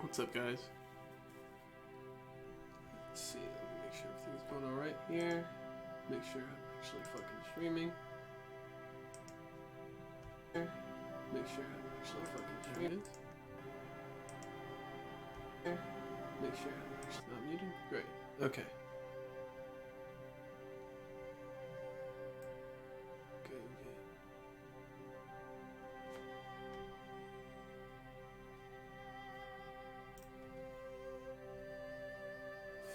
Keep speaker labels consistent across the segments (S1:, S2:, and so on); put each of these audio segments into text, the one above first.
S1: What's up, guys? Let's see, let me make sure everything's going alright here. Make sure I'm actually fucking streaming. Make sure I'm actually fucking streaming. Make sure I'm actually not muted. Great. Okay. Okay.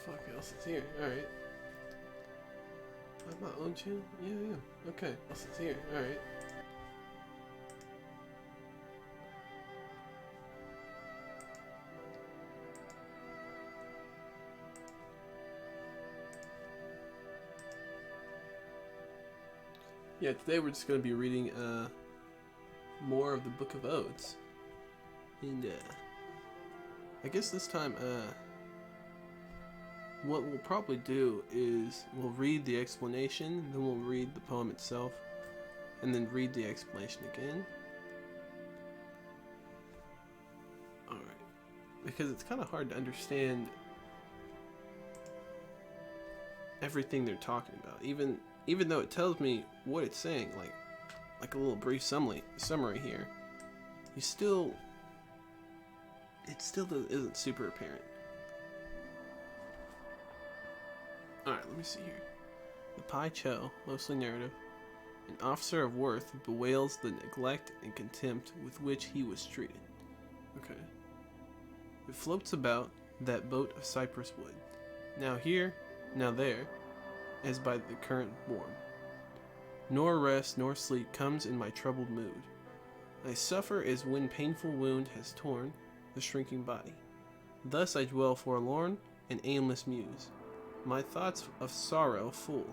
S1: Fuck else is here. Alright. I have my own channel? Yeah. Okay. Else is here. Alright. Yeah, today we're just going to be reading more of the Book of Odes. And I guess this time what we'll probably do is we'll read the explanation, then we'll read the poem itself, and then read the explanation again. Alright. Because it's kind of hard to understand everything they're talking about. Even though it tells me what it's saying, like a little brief summary here, it still isn't super apparent. Alright, let me see here. The Pai Cho, mostly narrative, an officer of worth, bewails the neglect and contempt with which he was treated. Okay. It floats about that boat of cypress wood, now here, now there, as by the current borne. Nor rest nor sleep comes in my troubled mood. I suffer as when painful wound has torn the shrinking body. Thus I dwell forlorn and aimless muse, my thoughts of sorrow full.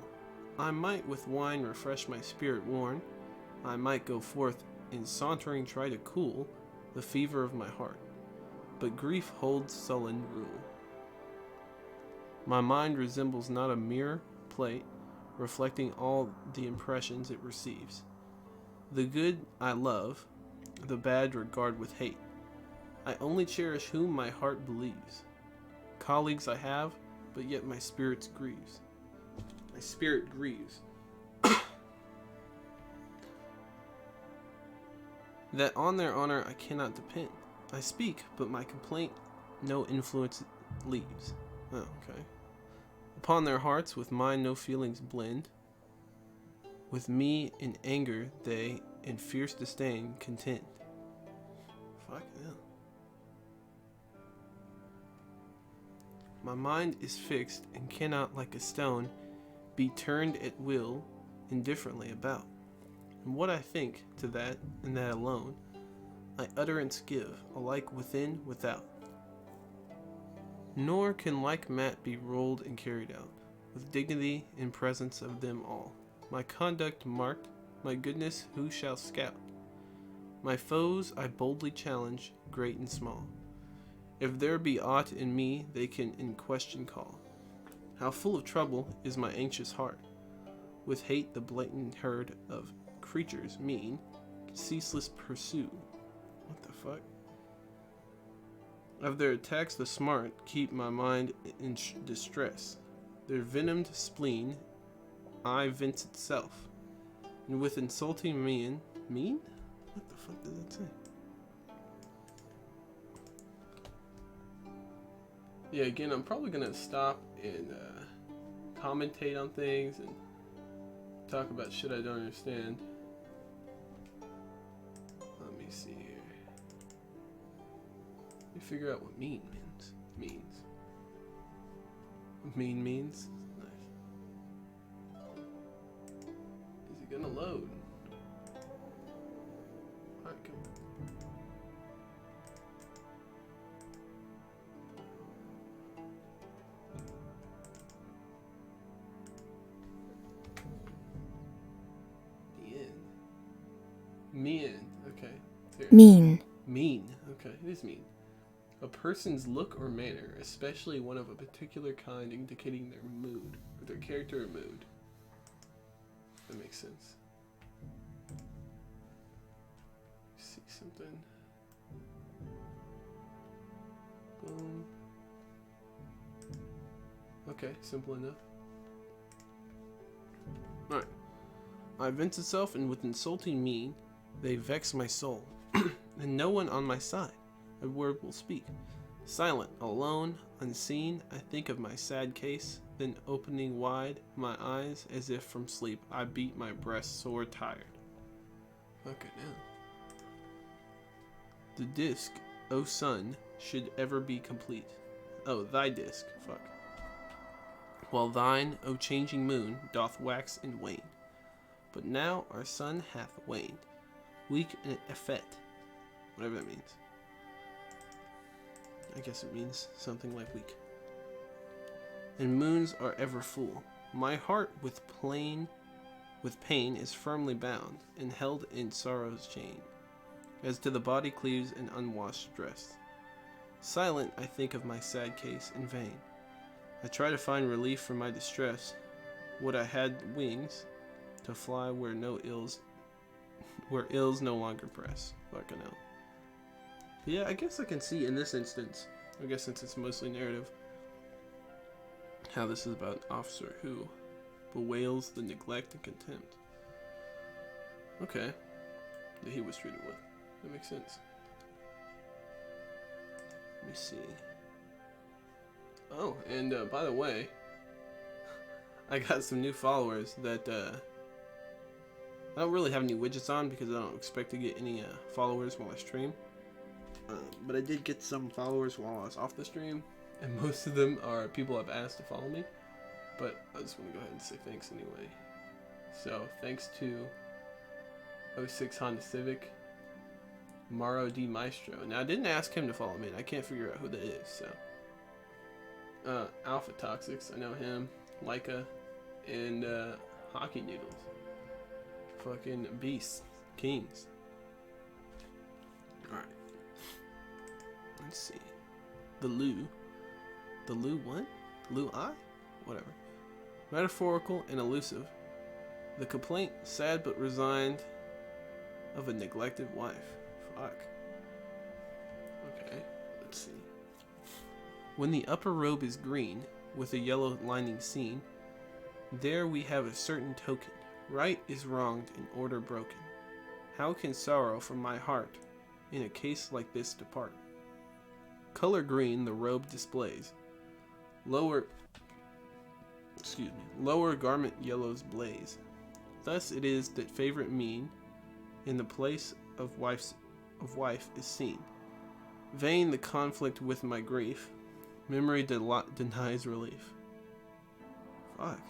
S1: I might with wine refresh my spirit worn. I might go forth in sauntering try to cool the fever of my heart. But grief holds sullen rule. My mind resembles not a mirror plate, reflecting all the impressions it receives. The good I love, the bad regard with hate. I only cherish whom my heart believes. Colleagues I have, but yet my spirit grieves. My spirit grieves. That on their honor I cannot depend. I speak, but my complaint no influence leaves. Oh, okay. Upon their hearts with mine no feelings blend. With me in anger they in fierce disdain contend. Fuck yeah. My mind is fixed and cannot like a stone be turned at will indifferently about. And what I think to that and that alone I utterance give, alike within, without. Nor can like mat be rolled and carried out, with dignity in presence of them all. My conduct marked, my goodness who shall scout? My foes I boldly challenge, great and small. If there be aught in me they can in question call. How full of trouble is my anxious heart, with hate the blatant herd of creatures mean, ceaseless pursue. What the fuck? Of their attacks the smart keep my mind in distress. Their venomed spleen I vents itself, and with insulting mean? What the fuck does that say? Yeah, again, I'm probably gonna stop and commentate on things and talk about shit I don't understand. Let me see here. Let me figure out what mean means. Mean means? Nice. Is it gonna load? Alright, come on. Mean. Okay. Here.
S2: Mean.
S1: Mean. Okay, it is mean. A person's look or manner, especially one of a particular kind, indicating their mood, or their character or mood. That makes sense. See something. Okay, simple enough. Alright. My events itself, and with insulting mien, they vex my soul, and no one on my side a word will speak. Silent, alone, unseen, I think of my sad case, then opening wide my eyes as if from sleep, I beat my breast sore tired. Okay, now. The disc, O sun, should ever be complete. Oh, thy disc, fuck. While thine, O changing moon, doth wax and wane. But now our sun hath waned, weak and effete, whatever that means. I guess it means something like weak. And moons are ever full. My heart with pain is firmly bound, and held in sorrow's chain, as to the body cleaves an unwashed dress. Silent I think of my sad case in vain. I try to find relief from my distress. Would I had wings to fly where ills no longer press. Fucking hell. Yeah, I guess I can see in this instance, I guess since it's mostly narrative, how this is about an officer who bewails the neglect and contempt. Okay. That he was treated with. That makes sense. Let me see. Oh, and by the way, I got some new followers that I don't really have any widgets on because I don't expect to get any followers while I stream. But I did get some followers while I was off the stream, and most of them are people I've asked to follow me. But I just want to go ahead and say thanks anyway. So thanks to 06 Honda Civic, Maro D Maestro. Now I didn't ask him to follow me, and I can't figure out who that is. So Alpha Toxics, I know him, Leica, and Hockey Noodles. Fucking beasts, kings. Alright. Let's see. The Lou what? Lou I? Whatever. Metaphorical and elusive. The complaint, sad but resigned, of a neglected wife. Fuck. Okay, let's see. When the upper robe is green, with a yellow lining seen, there we have a certain token. Right is wronged and order broken. How can sorrow from my heart in a case like this depart? Color green the robe displays. Lower garment yellows blaze. Thus it is that favorite mean in the place of wife is seen. Vain the conflict with my grief. Memory denies relief. Fuck.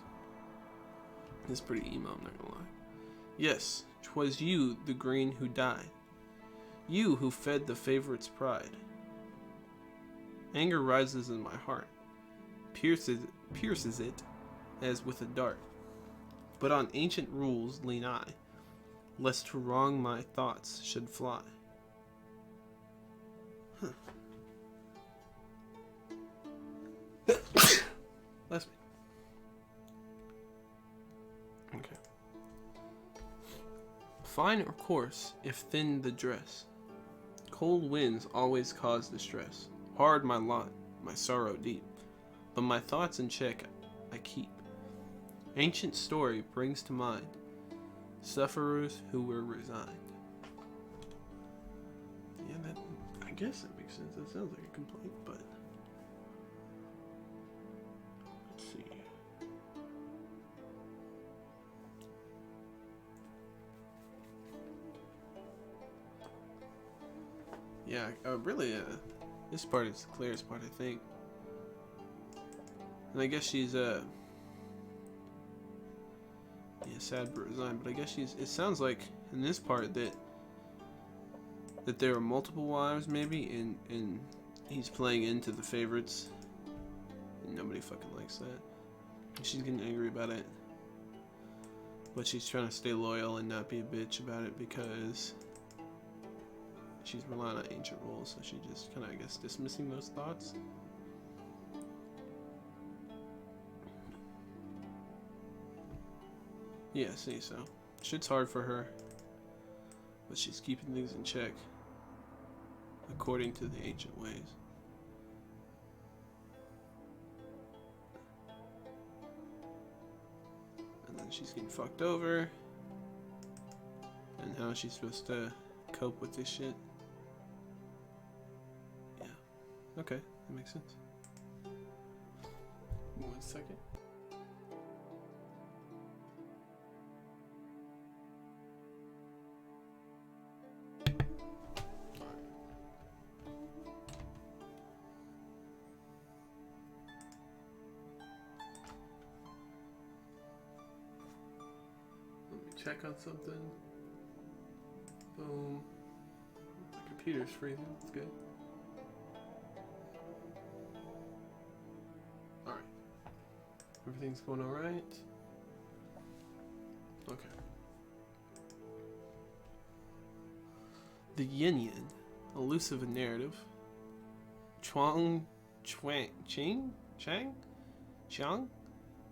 S1: This is pretty emo, I'm not gonna lie. Yes, 'twas you, the green, who died. You who fed the favorite's pride. Anger rises in my heart, pierces it as with a dart. But on ancient rules lean I, lest to wrong my thoughts should fly. Huh. Bless me. Okay. Fine or coarse, if thin the dress. Cold winds always cause distress. Hard my lot, my sorrow deep. But my thoughts in check I keep. Ancient story brings to mind sufferers who were resigned. Yeah, I guess that makes sense. That sounds like a complaint, but let's see. Yeah, really, this part is the clearest part, I think. And I guess she's, yeah, sad but resigned, but I guess it sounds like in this part that there are multiple wives, maybe, and he's playing into the favorites, and nobody fucking likes that. And she's getting angry about it, but she's trying to stay loyal and not be a bitch about it because she's relying on ancient rules, so she just kind of, I guess, dismissing those thoughts. Yeah, see, so shit's hard for her, but she's keeping things in check according to the ancient ways. And she's getting fucked over. And how she's supposed to cope with this shit. Yeah. Okay, that makes sense. 1 second. Let me check on something. Boom. My computer's freezing. That's good. Alright. Everything's going alright. Okay. The Yin Yin, elusive narrative. Chang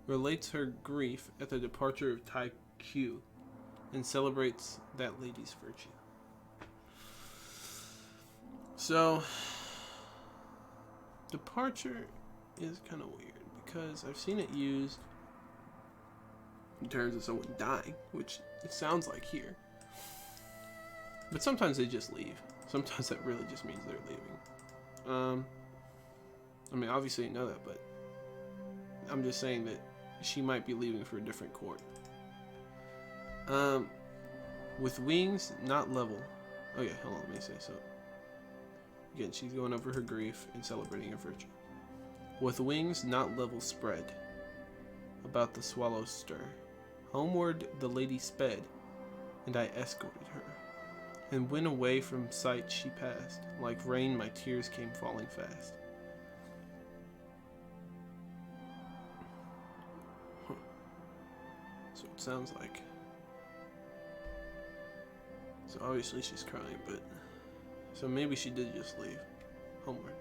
S1: relates her grief at the departure of Tai Q and celebrates that lady's virtue. So, departure is kind of weird because I've seen it used in terms of someone dying, which it sounds like here. But sometimes they just leave. Sometimes that really just means they're leaving. I mean, obviously you know that, but I'm just saying that she might be leaving for a different court. With wings not level. Oh yeah, hold on, let me say so. Again, she's going over her grief and celebrating her virtue. With wings not level spread, about the swallows stir. Homeward the lady sped, and I escorted her. And when away from sight she passed, like rain my tears came falling fast. Huh. So it sounds like. So obviously she's crying, but. So maybe she did just leave homeward.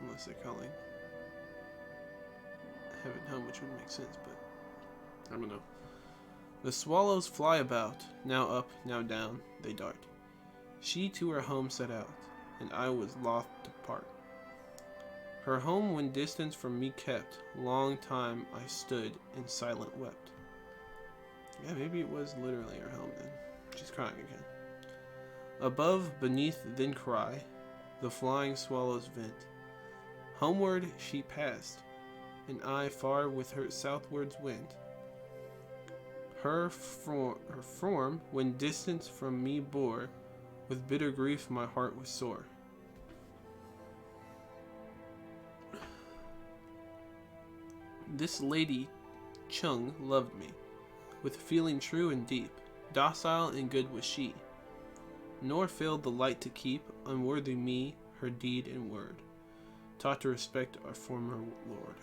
S1: Unless they're calling heaven home, which would make sense, but I don't know. The swallows fly about, now up, now down, they dart. She to her home set out, and I was loth to part. Her home when distance from me kept, long time I stood and silent wept. Yeah, maybe it was literally her home then. She's crying again. Above, beneath, then cry, the flying swallows vent. Homeward she passed, and I far with her southwards went. Her form, when distance from me bore, with bitter grief my heart was sore. This lady, Chung, loved me, with feeling true and deep, docile and good was she, nor failed the light to keep, unworthy me, her deed and word, taught to respect our former lord.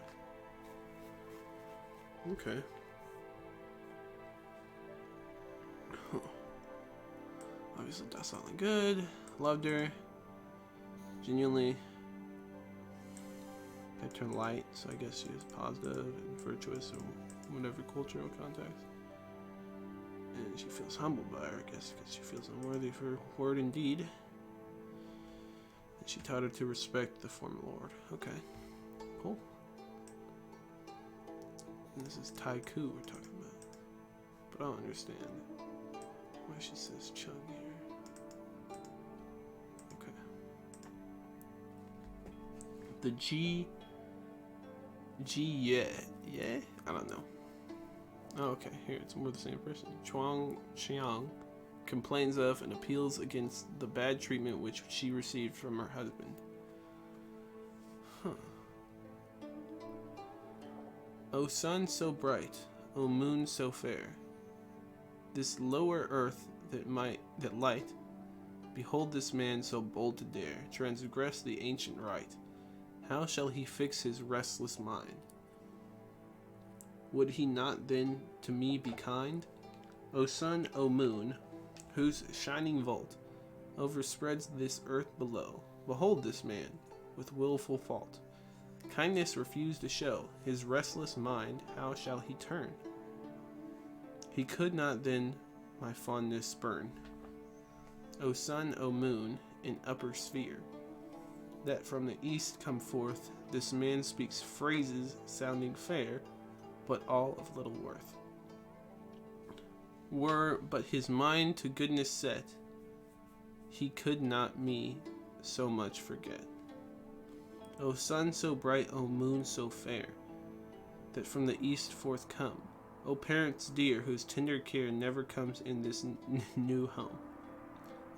S1: Okay. Obviously docile and good, loved her, genuinely kept her light, so I guess she was positive and virtuous or whatever cultural context. And she feels humbled by her, I guess, because she feels unworthy of her word and deed. And she taught her to respect the former lord. Okay, cool. And this is Taiku we're talking about. But I don't understand why she says Chung here. Okay. The yeah? I don't know. Oh, okay, here, it's more the same person. Chuang Xiang complains of and appeals against the bad treatment which she received from her husband. Huh. O sun so bright, O moon so fair, this lower earth that light, behold this man so bold to dare, transgress the ancient right. How shall he fix his restless mind? Would he not then to me be kind? O sun, O moon, whose shining vault overspreads this earth below, behold this man with wilful fault. Kindness refused to show, his restless mind how shall he turn? He could not then my fondness spurn. O sun, O moon, in upper sphere, that from the east come forth, this man speaks phrases sounding fair, but all of little worth. Were but his mind to goodness set, he could not me so much forget. O sun so bright, O moon so fair, that from the east forth come, O parents dear, whose tender care never comes in this new home.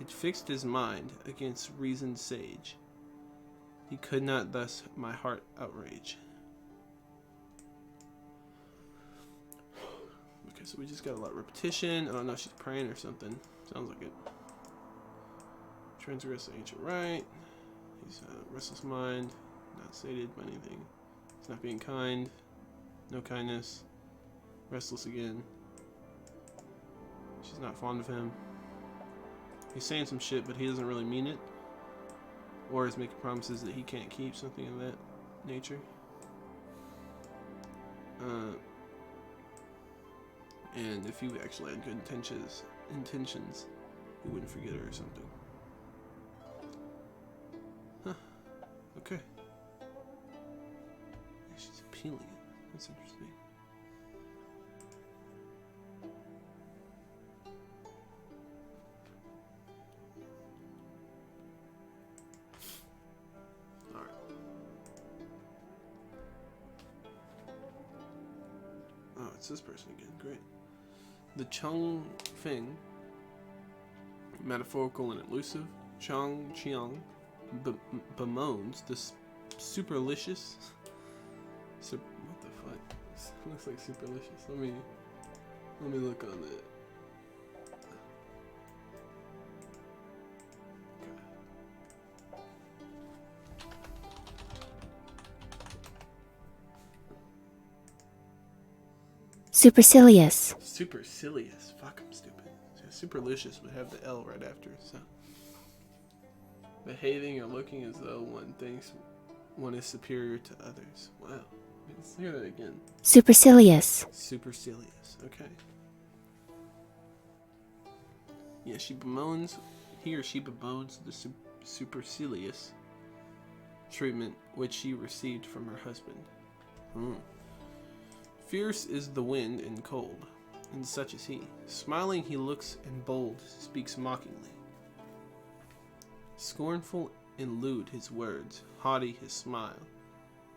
S1: It fixed his mind against reason sage, he could not thus my heart outrage. Okay, so we just got a lot of repetition. I don't know if she's praying or something. Sounds like it. Transgress the ancient right. He's restless mind, not sated by anything. He's not being kind. No kindness. Restless again. She's not fond of him. He's saying some shit, but he doesn't really mean it. Or is making promises that he can't keep, something of that nature. And if you actually had good intentions, you wouldn't forget her or something. Huh. Okay. Yeah, she's appealing it. That's interesting. Alright. Oh, it's this person again. Great. The Chung Feng, metaphorical and elusive, Chong Chiang, bemoans the superlicious. What the fuck? This looks like superlicious. Let me look on that.
S2: Supercilious.
S1: Supercilious. Fuck, I'm stupid. Superlicious would have the L right after, so. Behaving or looking as though one thinks one is superior to others. Wow. Let's hear that again.
S2: Supercilious.
S1: Supercilious. Okay. Yeah, he or she bemoans the supercilious treatment which she received from her husband. Fierce is the wind and cold, and such is he. Smiling he looks, and bold speaks mockingly. Scornful and lewd his words, haughty his smile.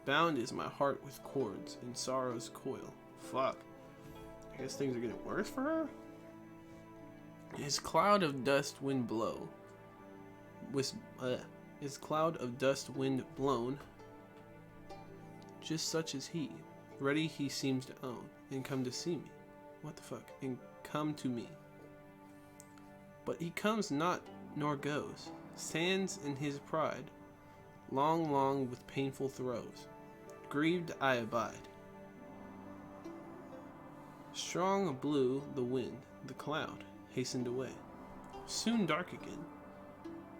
S1: Bound is my heart with cords, in sorrow's coil. Fuck. I guess things are getting worse for her? His cloud of dust wind blow. His cloud of dust wind blown. Just such as he. Ready he seems to own, and come to see me. What the fuck? And come to me. But he comes not, nor goes. Stands in his pride. Long with painful throes. Grieved I abide. Strong blew the wind, the cloud hastened away. Soon dark again.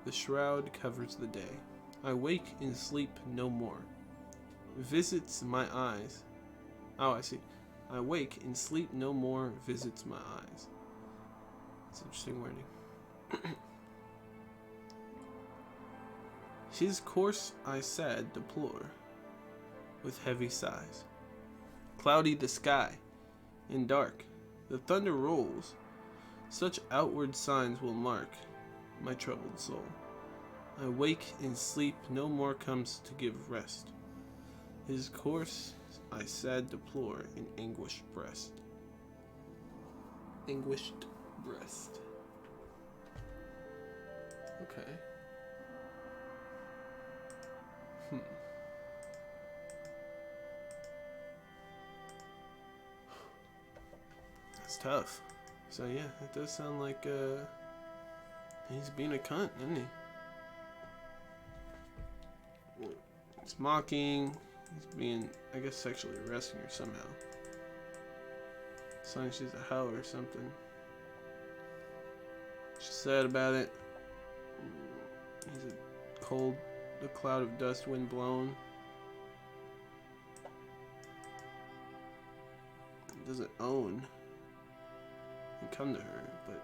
S1: The shroud covers the day. I wake in sleep no more. Visits my eyes. Oh, I see. I wake in sleep no more, visits my eyes. That's interesting wording. His course I sad deplore, with heavy sighs. Cloudy the sky, and dark, the thunder rolls. Such outward signs will mark my troubled soul. I wake in sleep no more comes to give rest. His course I sad deplore in anguished breast. Anguished breast. Okay. That's tough. So yeah, it does sound like he's being a cunt, isn't he? He's mocking. He's being, I guess, sexually harassing her somehow. Saying she's a hoe or something. She's sad about it. He's a cloud of dust, wind blown. He doesn't own and come to her, but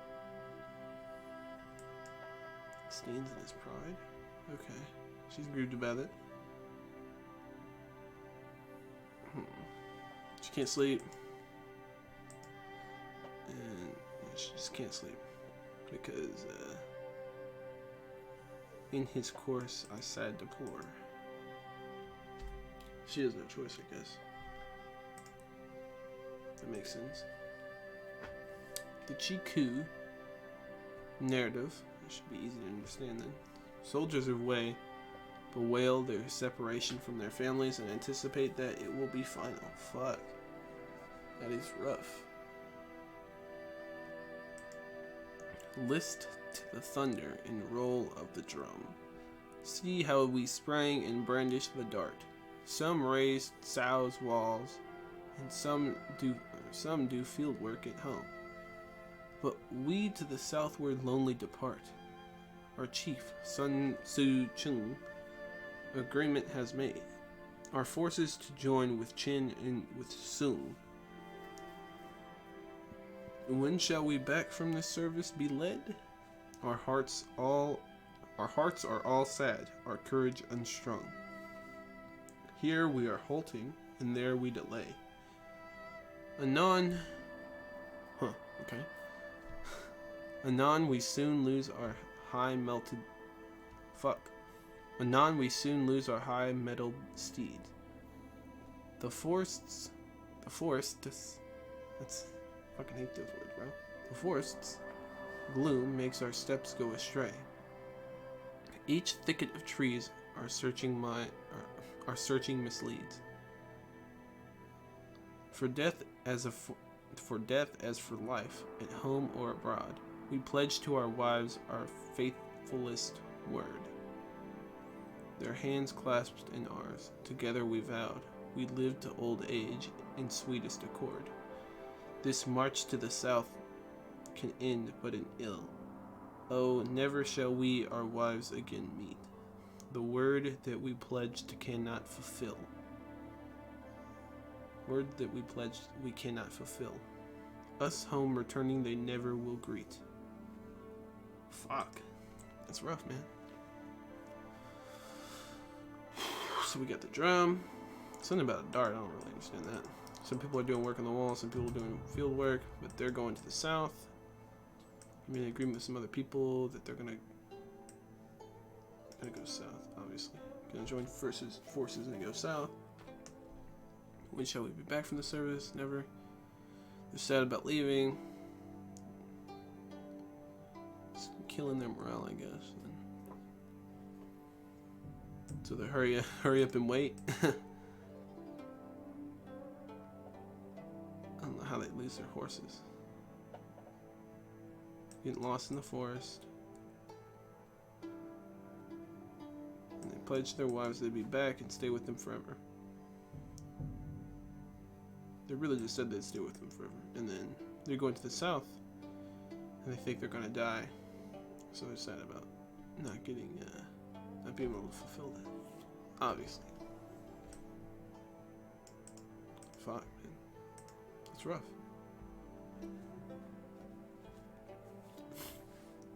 S1: stands in his pride. Okay, she's grieved about it. She can't sleep. And she just can't sleep because in his course I sad deplore. She has no choice, I guess. That makes sense. The Chiku narrative, that should be easy to understand then. Soldiers of Wei bewail their separation from their families and anticipate that it will be final. Fuck. That is rough. List to the thunder and roll of the drum. See how we sprang and brandished the dart. Some raised Cao's walls, and some do field work at home. But we to the southward lonely depart. Our chief, Sun Tzu Chung, agreement has made. Our forces to join with Qin and with Sung. When shall we back from this service be led? Our hearts are all sad, our courage unstrung. Here we are halting, and there we delay. Anon we soon lose our high mettled steed. The forests, that's fucking hate those words, bro. The forest's gloom makes our steps go astray. Each thicket of trees our searching misleads. For death as for life, at home or abroad, we pledge to our wives our faithfulest word. Their hands clasped in ours, together we vowed, we'd live to old age in sweetest accord. This march to the south can end but in ill. Oh, never shall we our wives again meet. The word that we pledged cannot fulfill. Word that we pledged we cannot fulfill. Us home returning they never will greet. Fuck. That's rough, man. So we got the drum. Something about a dart, I don't really understand that. Some people are doing work on the wall, some people are doing field work, but they're going to the south. I mean, agreement with some other people that they're gonna go south, obviously. Gonna join forces and go south. When shall we be back from the service? Never. They're sad about leaving. It's killing their morale, I guess. So they hurry up and wait. I don't know how they lose their horses. Getting lost in the forest. And they pledged their wives they'd be back and stay with them forever. They really just said they'd stay with them forever. And then they're going to the south. And they think they're gonna die. So they're sad about not being able to fulfill that. Obviously. Fuck, man. That's rough.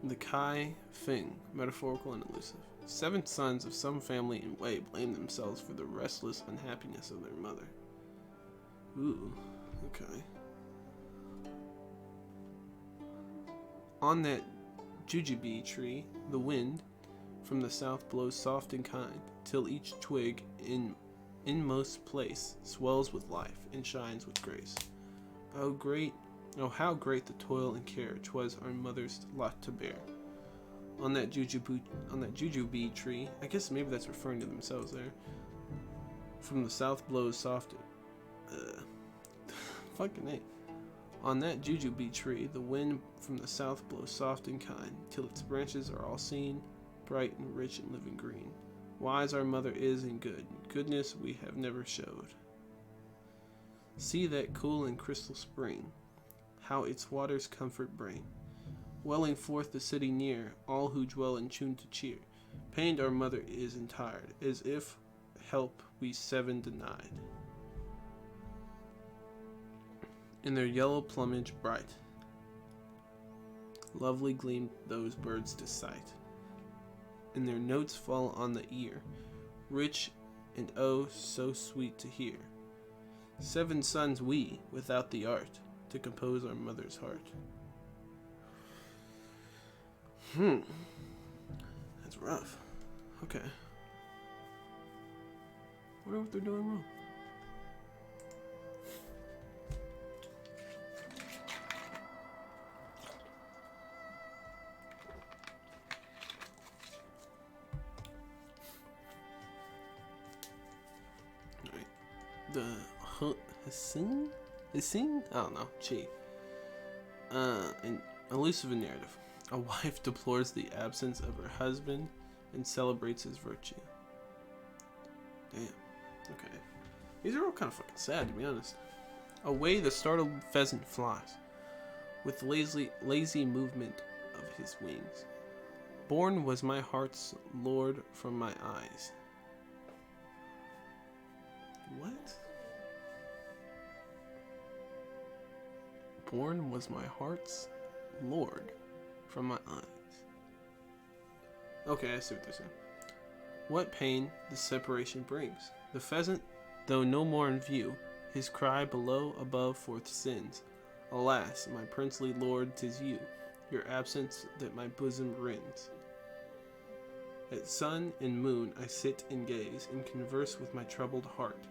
S1: The Kai Fing, metaphorical and elusive. 7 sons of some family in Wei blame themselves for the restless unhappiness of their mother. Ooh, okay. On that jujube tree, the wind from the south blows soft and kind, till each twig in inmost place swells with life and shines with grace. Oh, how great the toil and care 'twas our mother's lot to bear. On that jujube tree, I guess maybe that's referring to themselves there. From the south blows soft. Fucking A. On that jujube tree, the wind from the south blows soft and kind, till its branches are all seen, bright and rich and living green. Wise our mother is and good, goodness we have never showed. See that cool and crystal spring, how its waters comfort bring. Welling forth the city near, all who dwell in tune to cheer. Pained our mother is and tired, as if help we 7 denied. In their yellow plumage bright, lovely gleamed those birds to sight. And their notes fall on the ear, rich and oh so sweet to hear. 7 sons we, without the art, to compose our mother's heart. That's rough. Okay. Wonder what they're doing wrong. Alright. The Hassin? I don't know. Gee. An elusive narrative. A wife deplores the absence of her husband and celebrates his virtue. Damn. Okay. These are all kind of fucking sad, to be honest. Away the startled pheasant flies, with lazy movement of his wings. Born was my heart's lord from my eyes. What? Born was my heart's lord from my eyes. Okay, I see what they're saying. What pain the separation brings. The pheasant, though no more in view, his cry below above forth sends. Alas, my princely lord, 'tis you, your absence that my bosom rends. At sun and moon I sit and gaze, and converse with my troubled heart.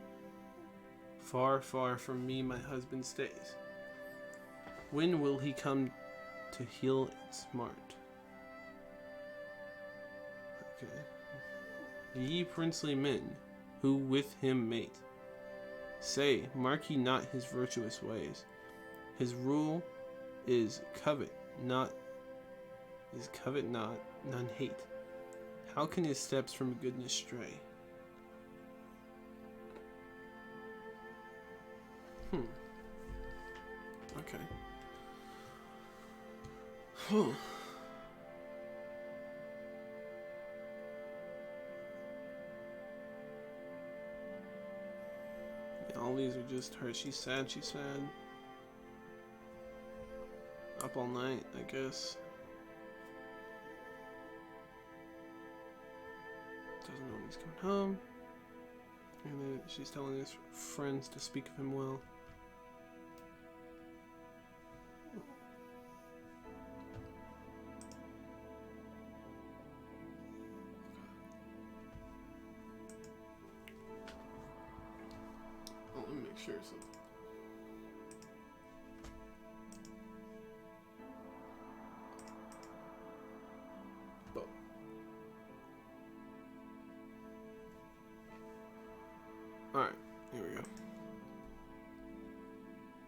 S1: Far, far from me my husband stays. When will he come to heal its smart? Okay. Ye princely men, who with him mate, say, mark ye not his virtuous ways. His rule is covet not, none hate. How can his steps from goodness stray? Okay. Yeah, all these are just her. She's sad. Up all night, I guess. Doesn't know when he's coming home. And then she's telling his friends to speak of him well. Oh, let me make sure something. But alright, here we go.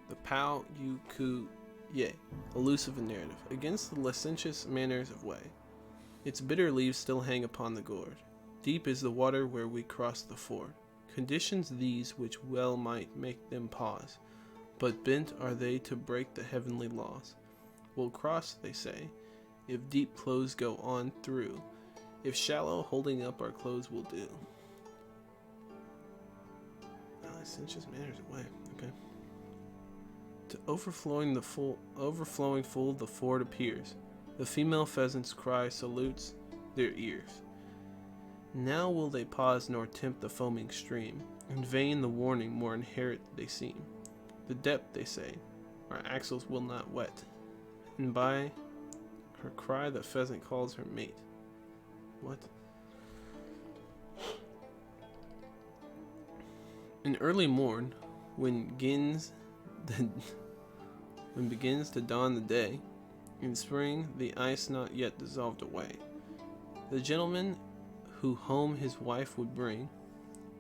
S1: The Pao Yu Ku Ye, elusive and narrative, against the licentious manners of way. Its bitter leaves still hang upon the gourd. Deep is the water where we cross the ford. Conditions these which well might make them pause, but bent are they to break the heavenly laws. We'll cross, they say, if deep clothes go on through. If shallow, holding up our clothes will do. Licentious manners of way. Okay. To overflowing full the ford appears. The female pheasant's cry salutes their ears. Now will they pause nor tempt the foaming stream. In vain the warning more inherent they seem. The depth, they say, our axles will not wet. And by her cry the pheasant calls her mate. What? In early morn, when begins to dawn the day, in spring the ice not yet dissolved away, the gentleman who home his wife would bring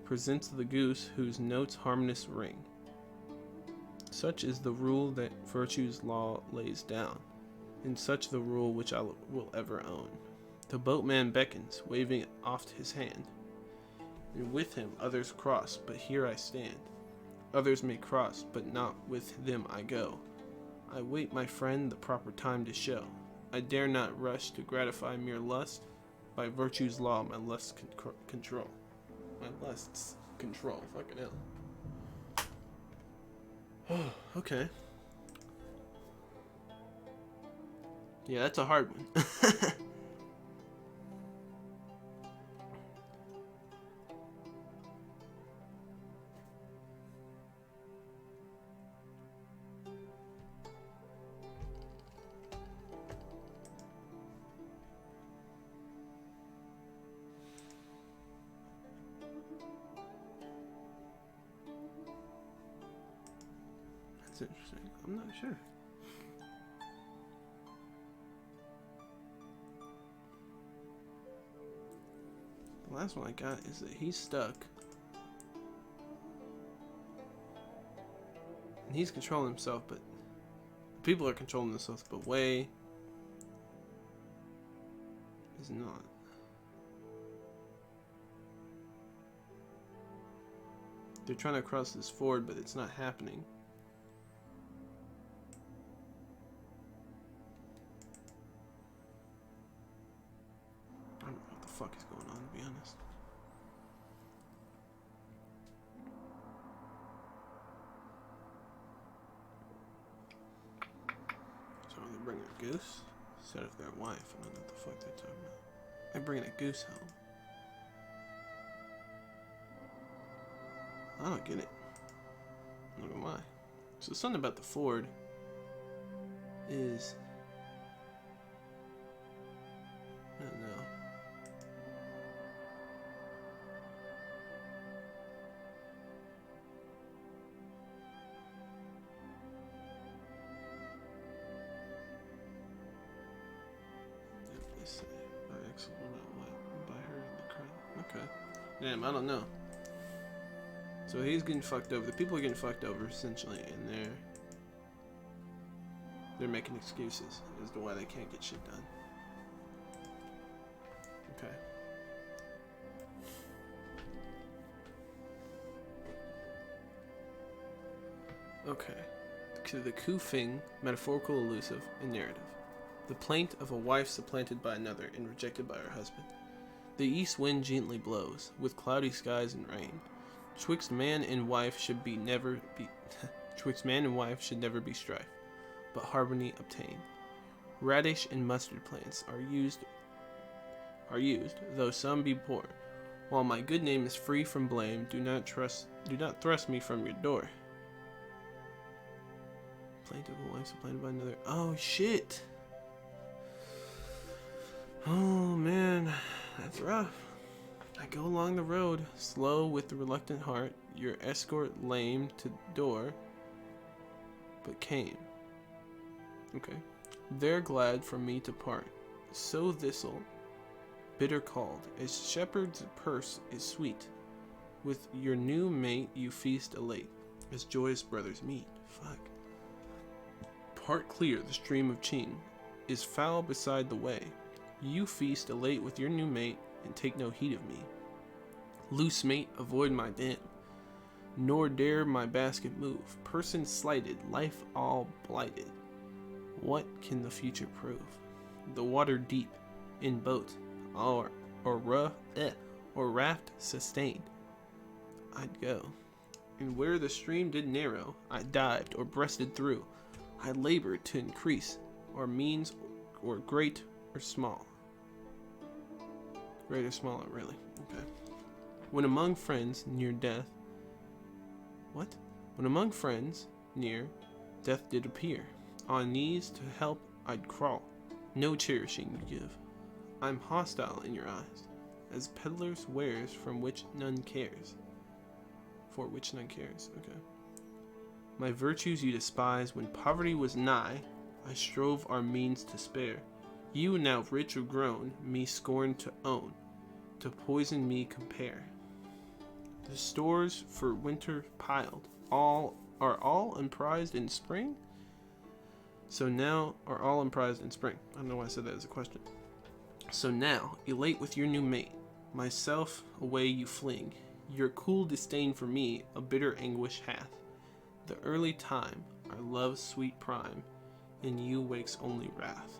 S1: presents the goose whose notes harmonious ring. Such is the rule that virtue's law lays down, and such the rule which I will ever own. The boatman beckons, waving oft his hand, and with him others cross, but here I stand. Others may cross, but not with them I go. I wait my friend the proper time to show. I dare not rush to gratify mere lust. By virtue's law my lusts control. My lusts control. Fucking hell. Okay. Yeah, that's a hard one. That's interesting. I'm not sure. The last one I got is that he's stuck. And he's controlling himself, but people are controlling themselves, but Wei is not. They're trying to cross this ford, but it's not happening. I don't know what the fuck is going on, to be honest. So they're bringing a goose instead of their wife. I don't know what the fuck they're talking about. They're bringing a goose home. I don't get it. I don't know why. So something about the ford is, I don't know. They say by excellent by her in the crowd. Okay. Damn, I don't know. So he's getting fucked over. The people are getting fucked over essentially, and they're making excuses as to why they can't get shit done. Okay. Okay. To the Kufing, metaphorical, elusive, and narrative. The plaint of a wife supplanted by another and rejected by her husband. The east wind gently blows, with cloudy skies and rain. Twixt man and wife should never be strife, but harmony obtain. Radish and mustard plants are used, though some be poor. While my good name is free from blame, do not thrust me from your door. Plaintive of a wife supplanted by another. Oh shit. Oh man, that's rough. I go along the road, slow with the reluctant heart, your escort lame to door, but came. Okay. They're glad from me to part. So thistle, bitter called, as shepherd's purse is sweet. With your new mate you feast elate, as joyous brothers meet. Fuck. Part clear the stream of Ching is foul beside the way. You feast elate with your new mate, and take no heed of me. Loose mate, avoid my den, nor dare my basket move. Person slighted, life all blighted. What can the future prove? The water deep, in boat, or raft sustained, I'd go. And where the stream did narrow, I dived or breasted through. I labored to increase, or means, or great or small. Great or small, really. Okay. When among friends near death. What? When among friends near, death did appear. On knees to help I'd crawl. No cherishing you give. I'm hostile in your eyes, as peddlers' wares from which none cares. For which none cares. Okay. My virtues you despise. When poverty was nigh, I strove our means to spare. You now rich or grown, me scorn to own, to poison me compare. The stores for winter piled, all unprized in spring? So now are all unprized in spring. I don't know why I said that as a question. So now, elate with your new mate, myself away you fling. Your cool disdain for me a bitter anguish hath. The early time, our love's sweet prime, in you wakes only wrath.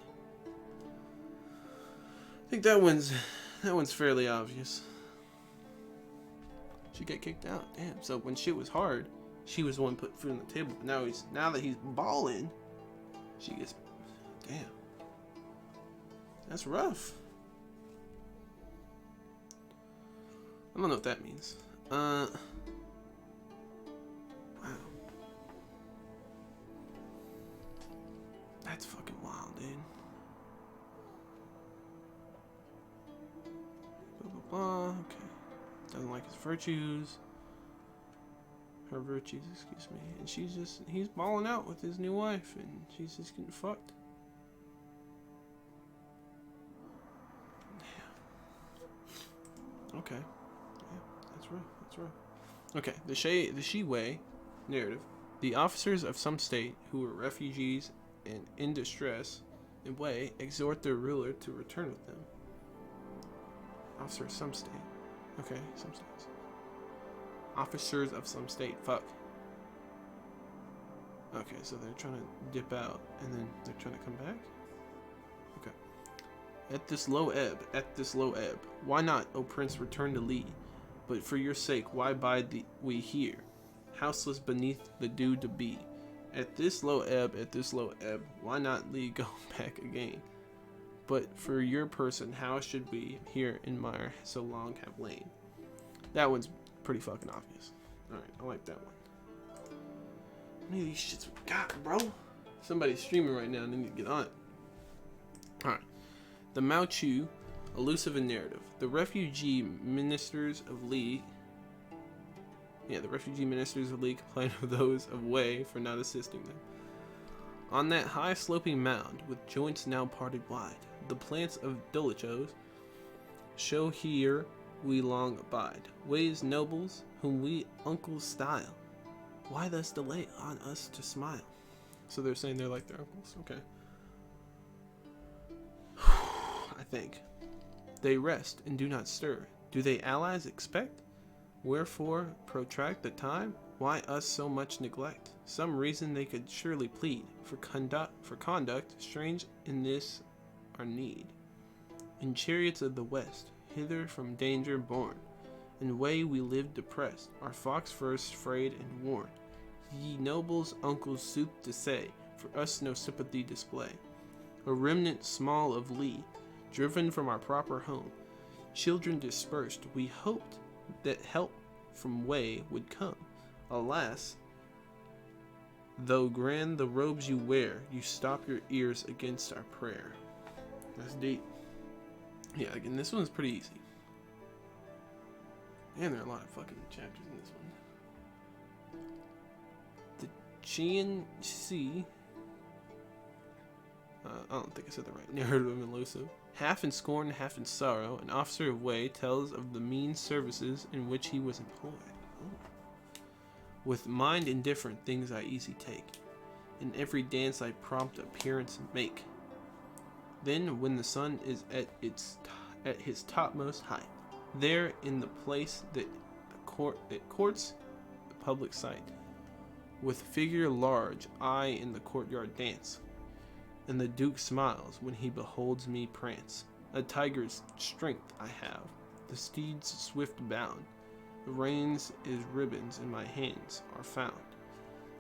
S1: I think that one's fairly obvious. She got kicked out. Damn. So when shit was hard, she was the one putting food on the table. But now that he's balling, she gets. Damn. That's rough. I don't know what that means. Wow. That's fucking wild, dude. Blah, blah, blah. Okay. Doesn't like his virtues. her virtues, excuse me. And he's balling out with his new wife, and she's just getting fucked. Okay. Yeah, that's rough. That's rough. Okay, the Shi-Wei narrative. The officers of some state who were refugees and in distress in Wei exhort their ruler to return with them. Officer of some state. Okay, some states. Officers of some state. Fuck. Okay, so they're trying to dip out and then they're trying to come back? Okay. At this low ebb, why not, O Prince, return to Li? But for your sake, why bide we here, houseless beneath the dew to be? At this low ebb, why not Li go back again? But for your person, how should we here in mire so long have lain? That one's pretty fucking obvious. Alright, I like that one. How many of these shits we got, bro? Somebody's streaming right now and they need to get on it. Alright. The Mao Chu, elusive and narrative. The refugee ministers of Li complain of those of Wei for not assisting them. On that high sloping mound, with joints now parted wide, the plants of dolichos show here we long abide. Wei's nobles, whom we uncles style, why thus delay on us to smile? So they're saying they're like their uncles, okay. I think. They rest and do not stir. Do they allies expect? Wherefore protract the time? Why us so much neglect? Some reason they could surely plead for conduct strange in this our need. In chariots of the west, hither from danger borne, in way we live depressed, our fox first frayed and worn. Ye nobles, uncles, sooth to say, for us no sympathy display. A remnant small of Li, driven from our proper home, children dispersed, we hoped that help from Wei would come. Alas, though grand the robes you wear, you stop your ears against our prayer. That's deep. Yeah, again, this one's pretty easy. And there are a lot of fucking chapters in this one. The Qian Si, I don't think I said that right, narrative of elusive. Half in scorn, half in sorrow, an officer of Wei tells of the mean services in which he was employed. Oh. With mind indifferent, things I easy take. In every dance I prompt appearance make. Then, when the sun is at his topmost height, there in the place that courts the public sight, with figure large, I in the courtyard dance. And the Duke smiles when he beholds me prance. A tiger's strength I have, the steed's swift bound. The reins is ribbons in my hands are found.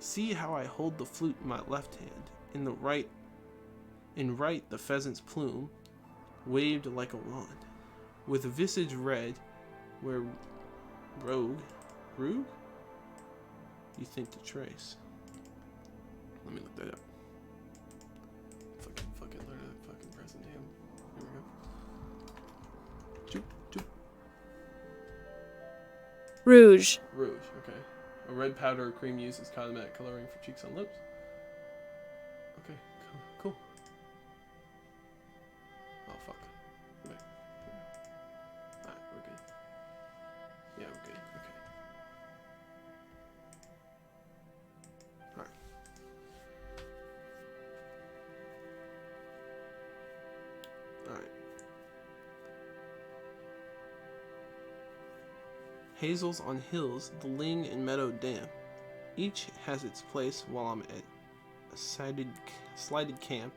S1: See how I hold the flute in my left hand, in right the pheasant's plume, waved like a wand. With visage red, where rogue, you think to trace. Let me look that up. Fucking learn that fucking present damn. Here we go. Choop.
S3: Rouge.
S1: Rouge, okay. A red powder or cream used as cosmetic coloring for cheeks and lips. Okay, cool. Oh fuck. Wait. Alright, we're good. Yeah, we're good. Okay. Alright. Alright. Hazels on hills, the ling and meadow dam. Each has its place while I'm at a slighted camp.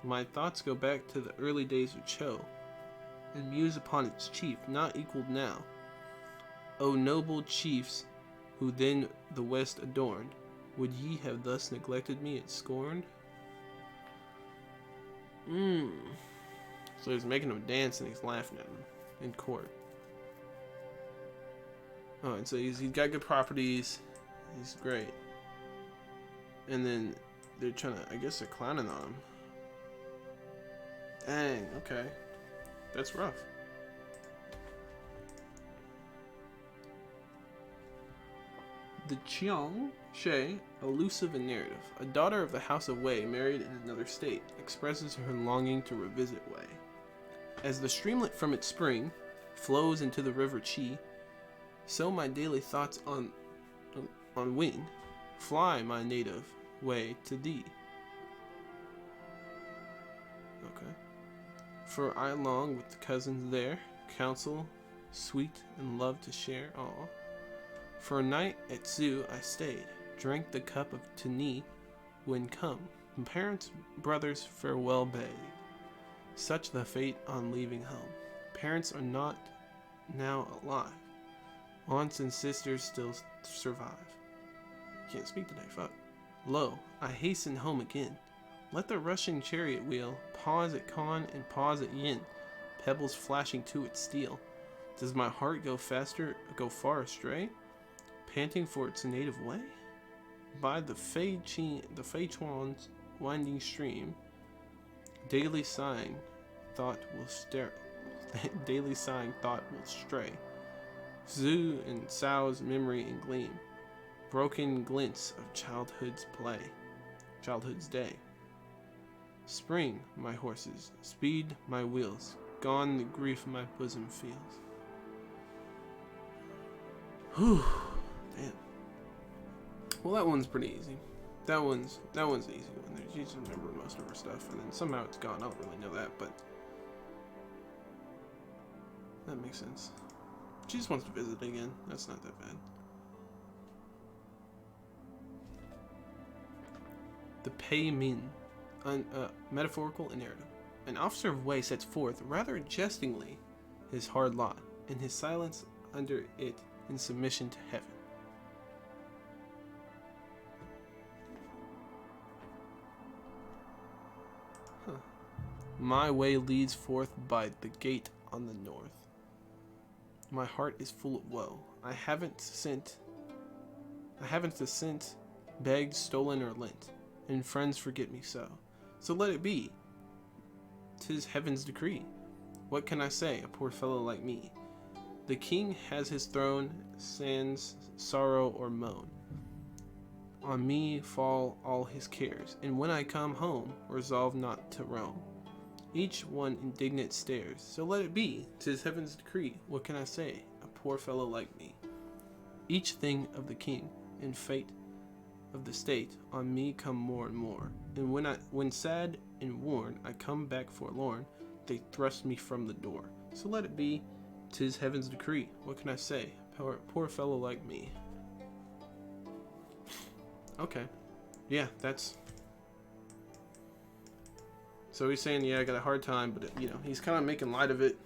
S1: My thoughts go back to the early days of Cho, and muse upon its chief, not equaled now. O noble chiefs, who then the West adorned, would ye have thus neglected me and scorned? So he's making him dance and he's laughing at him in court. Oh, and so he's got good properties. He's great. And then they're trying to, I guess they're clowning on him. Dang, okay. That's rough. The Cheong She, elusive and narrative. A daughter of the House of Wei, married in another state, expresses her longing to revisit Wei. As the streamlet from its spring flows into the river Qi, so my daily thoughts on wing fly my native way to thee. Okay. For I long with the cousins there, counsel sweet and love to share. Aw. For a night at zoo I stayed, drank the cup of Tini, when come parents, brothers farewell bade. Such the fate on leaving home. Parents are not now alive. Aunts and sisters still survive. Can't speak today, fuck. Lo, I hasten home again. Let the rushing chariot wheel pause at Con and pause at Yin, pebbles flashing to its steel. Does my heart go far astray, panting for its native way? By the Fei Chuan's winding stream, daily sighing thought will stray. Zhu and Sao's memory and gleam, broken glints of childhood's day. Spring, my horses, speed my wheels, gone the grief my bosom feels. Whew, damn. Well, that one's pretty easy. That one's the easy one. You just remember most of her stuff, and then somehow it's gone. I don't really know that, but that makes sense. She just wants to visit again. That's not that bad. The Pei Min, metaphorical and narrative. An officer of Wei sets forth, rather jestingly, his hard lot, and his silence under it in submission to heaven. My way leads forth by the gate on the north. My heart is full of woe. I haven't sent, begged, stolen, or lent, and friends forget me so. So let it be. 'Tis heaven's decree. What can I say, a poor fellow like me? The king has his throne, sans sorrow or moan. On me fall all his cares, and when I come home, resolve not to roam. Each one indignant stares, so let it be. 'Tis heaven's decree. What can I say, a poor fellow like me? Each thing of the king and fate of the state on me come more and more. And when sad and worn I come back forlorn, they thrust me from the door. So let it be. 'Tis heaven's decree. What can I say, poor fellow like me? Okay, yeah, that's. So he's saying, yeah, I got a hard time, but he's kind of making light of it.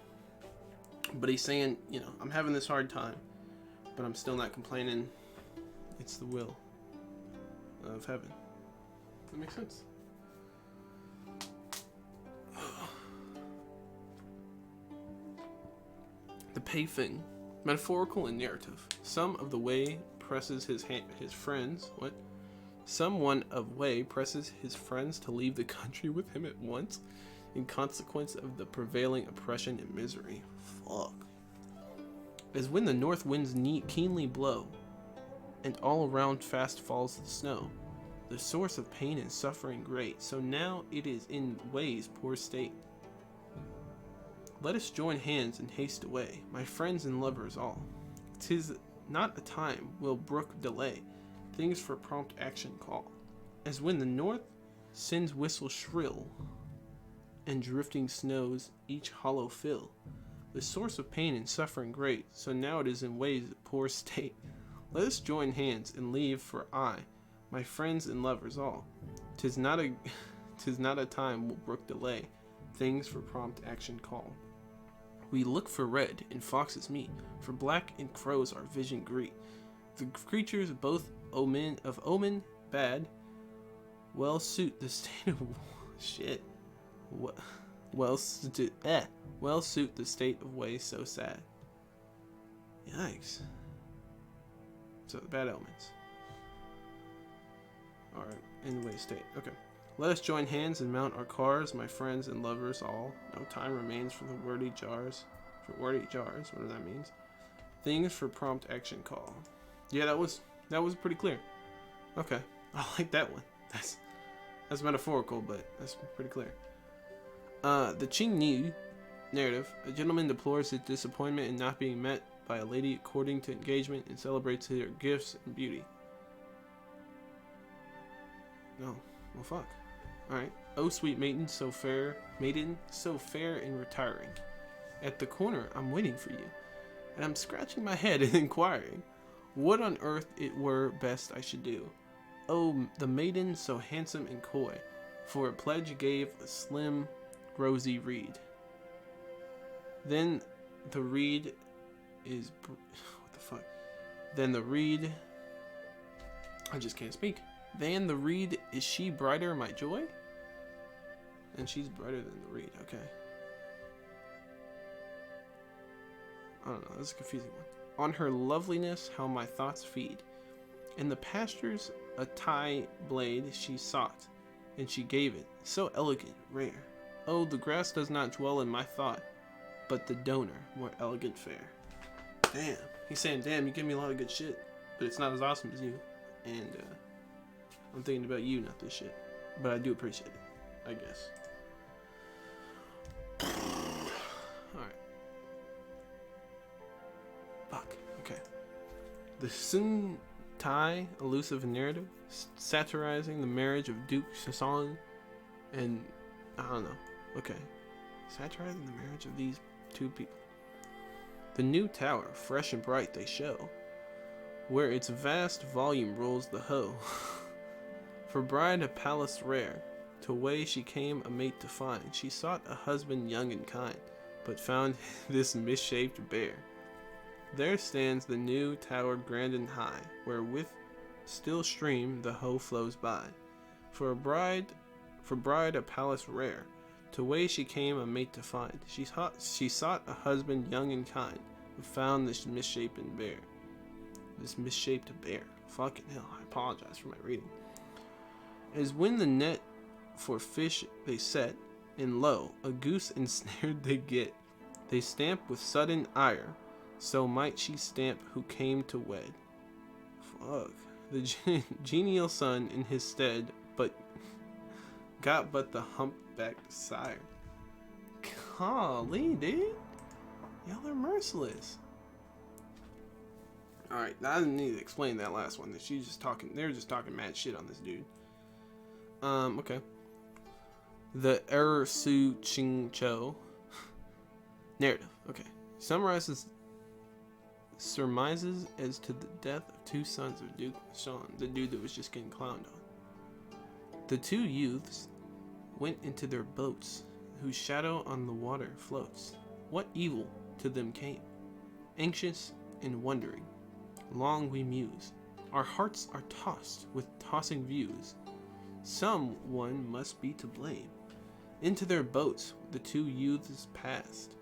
S1: But he's saying, I'm having this hard time, but I'm still not complaining. It's the will of heaven. That makes sense. The Pei Feng, metaphorical and narrative. Some of the Wei presses his friends. What? Someone of Wei presses his friends to leave the country with him at once, in consequence of the prevailing oppression and misery. Fuck. As when the north winds keenly blow, and all around fast falls the snow, the source of pain and suffering great, so now it is in Wei's poor state. Let us join hands and haste away, my friends and lovers all. 'Tis not a time will brook delay, things for prompt action call. As when the north sends whistle shrill, and drifting snows each hollow fill, the source of pain and suffering great, so now it is in Wei's poor state. Let us join hands and leave for I, my friends and lovers all. 'Tis not a time will brook delay, things for prompt action call. We look for red and foxes meet, for black and crows our vision greet. The creatures both of omen bad, well suit the state of shit. Well suit the state of Wei so sad. Yikes. So the bad omens are in Wei state. Okay. Let us join hands and mount our cars, my friends and lovers all. No time remains for wordy jars. Whatever that means. Things for prompt action call. Yeah, that was That was pretty clear. Okay. I like that one. That's metaphorical, but that's pretty clear. The Qing Ni narrative. A gentleman deplores his disappointment in not being met by a lady according to engagement and celebrates her gifts and beauty. No. Well, fuck. Alright. Oh, sweet maiden, so fair and retiring. At the corner, I'm waiting for you, and I'm scratching my head and inquiring what on earth it were best I should do. Oh, the maiden so handsome and coy, for a pledge gave a slim, rosy reed. Then the reed is... What the fuck? Then the reed... I just can't speak. Then the reed, is she brighter, my joy? And she's brighter than the reed, okay. I don't know, that's a confusing one. On her loveliness, how my thoughts feed. In the pastures, a tie blade she sought, and she gave it, so elegant, rare. Oh, the grass does not dwell in my thought, but the donor, more elegant fair. Damn. He's saying, damn, you give me a lot of good shit, but it's not as awesome as you. And, I'm thinking about you, not this shit. But I do appreciate it, I guess. Alright. Fuck. Okay. The Sun Tai elusive narrative, satirizing the marriage of Duke Sasson and... I don't know. Okay. Satirizing the marriage of these two people. The new tower, fresh and bright they show, where its vast volume rolls the hoe. For bride a palace rare, to way she came a mate to find. She sought a husband young and kind, but found this misshaped bear. There stands the new tower grand and high, where with still stream the hoe flows by. For bride a palace rare, to way she came a mate to find. She sought a husband young and kind, but found this misshapen bear. This misshaped bear. Fucking hell, I apologize for my reading. As when the net for fish they set, and lo, a goose ensnared they get. They stamp with sudden ire, so might she stamp who came to wed. Fuck. The genial son in his stead, got but the humpbacked sire. Golly, dude. Y'all are merciless. Alright, I didn't need to explain that last one. They're just talking mad shit on this dude. Okay. The Er Su Ching Cho narrative. Okay. Surmises as to the death of two sons of Duke Sean, the dude that was just getting clowned on. The two youths went into their boats, whose shadow on the water floats. What evil to them came? Anxious and wondering, long we muse. Our hearts are tossed with tossing views. Someone must be to blame. Into their boats the two youths passed,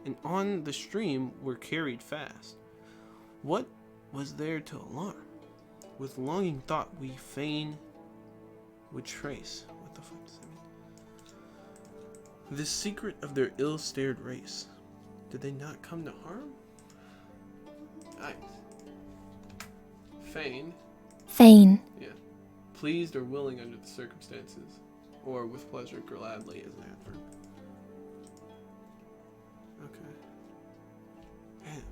S1: and on the stream were carried fast. What was there to alarm? With longing thought we fain would trace. What the fuck does that mean? The secret of their ill-starred race. Did they not come to harm? Nice. Fain.
S2: Fain.
S1: Yeah. Pleased or willing under the circumstances, or with pleasure gladly as an adverb. Okay. Man.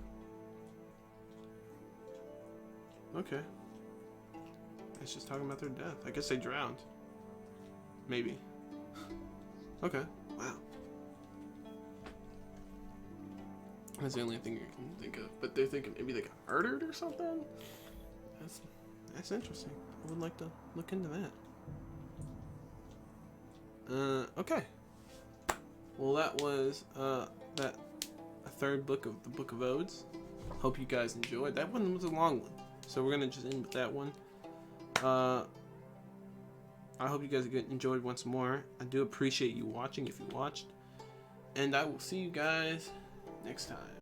S1: Okay. It's just talking about their death. I guess they drowned. Maybe. Okay. Wow. That's the only thing you can think of. But they're thinking maybe they got murdered or something? That's interesting. I would like to look into that. Okay. Well, that was a third book of the Book of Odes. Hope you guys enjoyed. That one was a long one, so we're gonna just end with that one. I hope you guys enjoyed once more. I do appreciate you watching if you watched, and I will see you guys next time.